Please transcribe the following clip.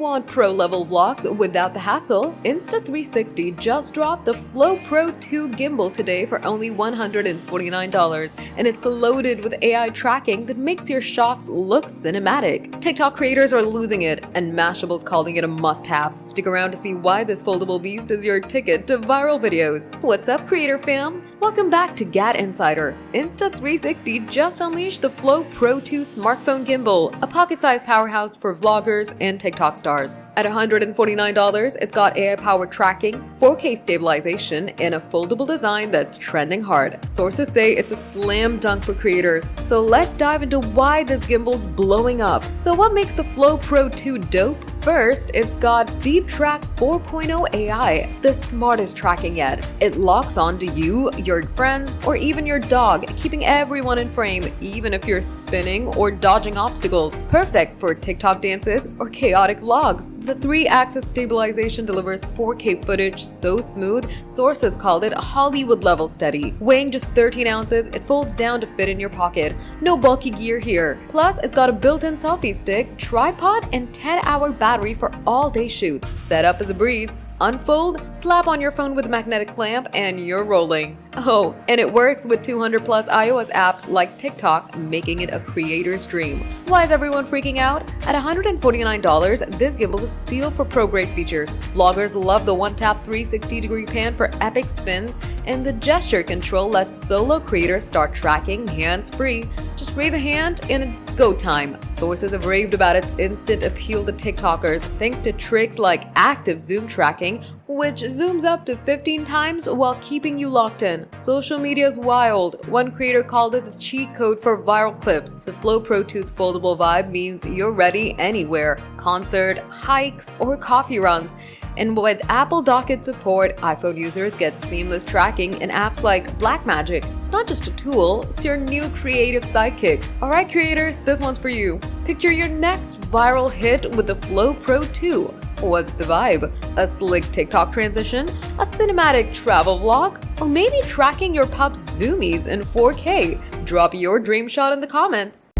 Want pro-level vlogs without the hassle? Insta360 just dropped the Flow Pro 2 gimbal today for only $149, and it's loaded with AI tracking that makes your shots look cinematic. TikTok creators are losing it, and Mashable's calling it a must-have. Stick around to see why this foldable beast is your ticket to viral videos. What's up, creator fam? Welcome back to GadInsider. Insta360 just unleashed the Flow Pro 2 smartphone gimbal, a pocket-sized powerhouse for vloggers and TikTok stars. At $149, it's got AI-powered tracking, 4K stabilization, and a foldable design that's trending hard. Sources say it's a slam dunk for creators. So let's dive into why this gimbal's blowing up. So what makes the Flow Pro 2 dope? First, it's got Deep Track 4.0 AI, the smartest tracking yet. It locks on to you, your friends, or even your dog, keeping everyone in frame, even if you're spinning or dodging obstacles. Perfect for TikTok dances or chaotic vlogs. The 3-axis stabilization delivers 4K footage so smooth, sources called it Hollywood-level steady. Weighing just 13 ounces, it folds down to fit in your pocket. No bulky gear here. Plus, it's got a built-in selfie stick, tripod, and 10-hour battery for all-day shoots. Set up as a breeze. Unfold, slap on your phone with a magnetic clamp, and you're rolling. Oh, and it works with 200 plus iOS apps like TikTok, making it a creator's dream. Why is everyone freaking out? At $149, this gimbal's a steal for pro-grade features. Vloggers love the one-tap 360-degree pan for epic spins, and the gesture control lets solo creators start tracking hands-free. Just raise a hand and it's go time. Sources have raved about its instant appeal to TikTokers thanks to tricks like active zoom tracking, which zooms up to 15 times while keeping you locked in. Social media's wild. One creator called it the cheat code for viral clips. The Flow Pro 2's foldable vibe means you're ready anywhere, concert, hikes, or coffee runs. And with Apple Docket support, iPhone users get seamless tracking in apps like Blackmagic. It's not just a tool, it's your new creative sidekick. Alright creators, this one's for you. Picture your next viral hit with the Flow Pro 2. What's the vibe? A slick TikTok transition? A cinematic travel vlog? Or maybe tracking your pup's zoomies in 4K? Drop your dream shot in the comments.